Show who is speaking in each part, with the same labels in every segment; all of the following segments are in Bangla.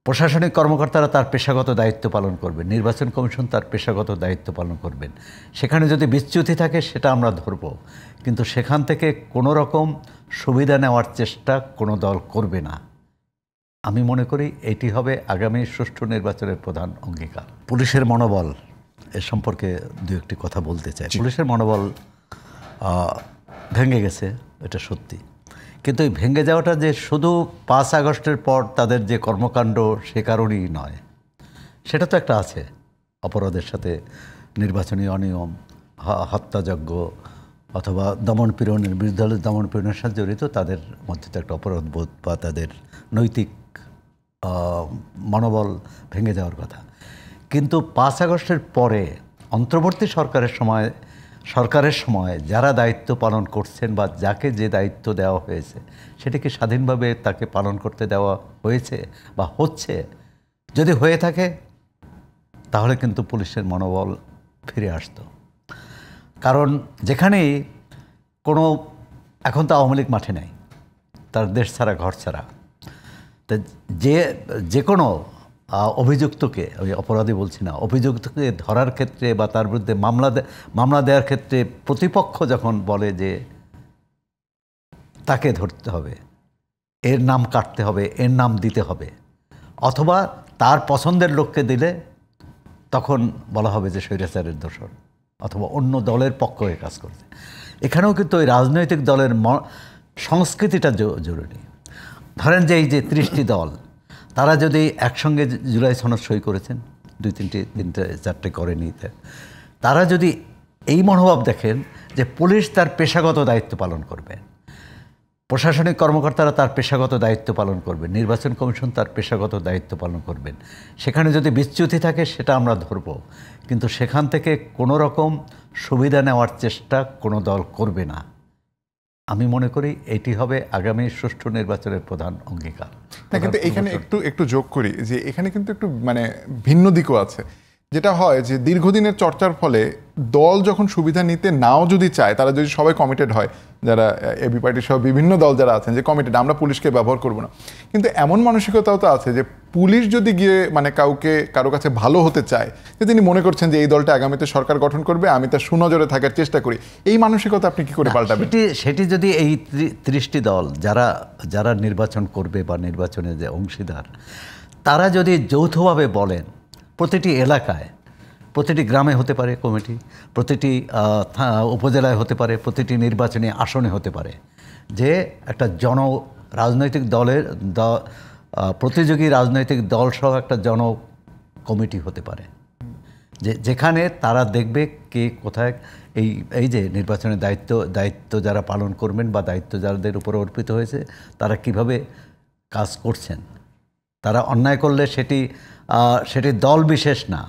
Speaker 1: প্রশাসনিক কর্মকর্তারা তার পেশাগত দায়িত্ব পালন করবেন, নির্বাচন কমিশন তার পেশাগত দায়িত্ব পালন করবেন। সেখানে যদি বিচ্যুতি থাকে সেটা আমরা ধরব, কিন্তু সেখান থেকে কোনো রকম সুবিধা নেওয়ার চেষ্টা কোনো দল করবে না। আমি মনে করি এটি হবে আগামী সুষ্ঠু নির্বাচনের প্রধান অঙ্গীকার। পুলিশের মনোবল এ সম্পর্কে দু একটি কথা বলতে চাই। পুলিশের মনোবল ভেঙে গেছে, এটা সত্যি, কিন্তু এই ভেঙে যাওয়াটা যে শুধু 5 আগস্টের পর তাদের যে কর্মকাণ্ড সে কারণেই নয়, সেটা তো একটা আছে। অপরাধের সাথে নির্বাচনী অনিয়ম, হত্যাযজ্ঞ অথবা দমনপীড়নের, বিরুদ্ধে দমনপীড়নের সাথে জড়িত তাদের মধ্যে তো একটা অপরাধবোধ বা তাদের নৈতিক মনোবল ভেঙে যাওয়ার কথা। কিন্তু 5 আগস্টের পরে অন্তর্বর্তী সরকারের সময় যারা দায়িত্ব পালন করছেন বা যাকে যে দায়িত্ব দেওয়া হয়েছে সেটা কি স্বাধীনভাবে তাকে পালন করতে দেওয়া হয়েছে বা হচ্ছে? যদি হয়ে থাকে তাহলে কিন্তু পুলিশের মনোবল ফিরে আসতো। কারণ যেখানেই কোনো, এখন তো আওয়ামী লীগ মাঠে নেই, তার দেশ ছাড়া ঘর ছাড়া, তা যে কোনো অভিযুক্তকে, ওই অপরাধী বলছি না, অভিযুক্তকে ধরার ক্ষেত্রে বা তার বিরুদ্ধে মামলা দেওয়ার ক্ষেত্রে প্রতিপক্ষ যখন বলে যে তাকে ধরতে হবে, এর নাম কাটতে হবে, এর নাম দিতে হবে, অথবা তার পছন্দের লোককে দিলে তখন বলা হবে যে স্বৈরাচারের দোষর অথবা অন্য দলের পক্ষ হয়ে কাজ করছে। এখানেও কিন্তু ওই রাজনৈতিক দলের সংস্কৃতিটা জরুরি। ধরেন যে এই যে 30টি দল, তারা যদি একসঙ্গে জুলাই সনদ সই করেছেন, 2-3টে 4টে করেনি, তারা যদি এই মনোভাব দেখেন যে পুলিশ তার পেশাগত দায়িত্ব পালন করবে, প্রশাসনিক কর্মকর্তারা তার পেশাগত দায়িত্ব পালন করবেন, নির্বাচন কমিশন তার পেশাগত দায়িত্ব পালন করবেন, সেখানে যদি বিচ্যুতি থাকে সেটা আমরা ধরব, কিন্তু সেখান থেকে কোনো রকম সুবিধা নেওয়ার চেষ্টা কোনো দল করবে না। আমি মনে করি এটি হবে আগামী সুষ্ঠু নির্বাচনের প্রধান অঙ্গীকার।
Speaker 2: না, কিন্তু এখানে একটু যোগ করি যে এখানে কিন্তু একটু ভিন্ন দিকও আছে। যেটা হয় যে দীর্ঘদিনের চর্চার ফলে দল যখন সুবিধা নিতে নাও যদি চায়, তারা যদি সবাই কমিটেড হয়, যারা এবি পার্টি সহ বিভিন্ন দল যারা আছেন যে কমিটেড, আমরা পুলিশকে ব্যবহার করব না, কিন্তু এমন মানসিকতাও তো আছে যে পুলিশ যদি গিয়ে কারো কাছে ভালো হতে চায়, যে তিনি মনে করছেন যে এই দলটা আগামীতে সরকার গঠন করবে, আমি তার সুনজরে থাকার চেষ্টা করি, এই মানসিকতা আপনি কি করে পাল্টাবেন?
Speaker 1: সেটি যদি এই 30টি দল যারা নির্বাচন করবে বা নির্বাচনে যে অংশীদার, তারা যদি যৌথভাবে বলেন, প্রতিটি এলাকায়, প্রতিটি গ্রামে হতে পারে কমিটি, প্রতিটি উপজেলায় হতে পারে, প্রতিটি নির্বাচনী আসনে হতে পারে, যে একটা রাজনৈতিক দলের প্রতিযোগী রাজনৈতিক দল সহ একটা কমিটি হতে পারে, যেখানে তারা দেখবে কে কোথায় এই যে নির্বাচনের দায়িত্ব যারা পালন করবেন বা দায়িত্ব যাদের উপর অর্পিত হয়েছে তারা কিভাবে কাজ করছেন। তারা অন্যায় করলে সেটি দল বিশেষ না।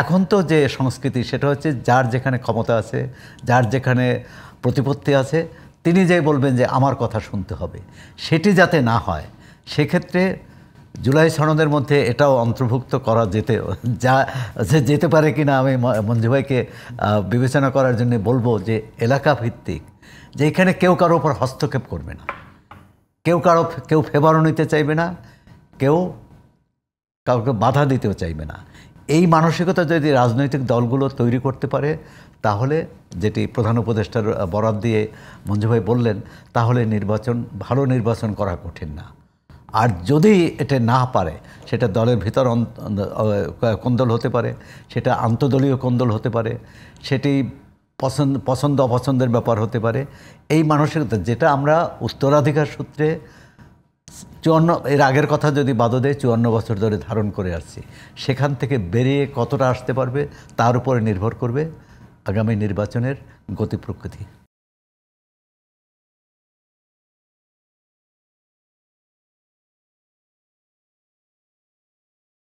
Speaker 1: এখন তো যে সংস্কৃতি, সেটা হচ্ছে যার যেখানে ক্ষমতা আছে, যার যেখানে প্রতিপত্তি আছে, তিনি যে বলবেন যে আমার কথা শুনতে হবে, সেটি যাতে না হয়, সেক্ষেত্রে জুলাই সনদের মধ্যে এটাও অন্তর্ভুক্ত করা যেতে পারে কিনা আমি মঞ্জু ভাইকে বিবেচনা করার জন্য বলবো, যে এলাকা ভিত্তিক, যে এখানে কেউ কারো উপর হস্তক্ষেপ করবে না, কেউ ফেভারও নিতে চাইবে না, কেউ কাউকে বাধা দিতেও চাইবে না। এই মানসিকতা যদি রাজনৈতিক দলগুলো তৈরি করতে পারে, তাহলে যেটি প্রধান উপদেষ্টার বরাত দিয়ে মঞ্জু ভাই বললেন, তাহলে ভালো নির্বাচন করা কঠিন না। আর যদি এটা না পারে, সেটা দলের ভিতর কোন্দল হতে পারে, সেটা আন্তদলীয় কোন্দল হতে পারে, সেটি পছন্দ অপছন্দের ব্যাপার হতে পারে। এই মানসিকতা, যেটা আমরা উত্তরাধিকার সূত্রে 54 এর আগের কথা যদি বাদ দেয়, 54 বছর ধরে ধারণ করে আসছি, সেখান থেকে বেরিয়ে কতটা আসতে পারবে তার উপরে নির্ভর করবে আগামী নির্বাচনের গতি প্রকৃতি।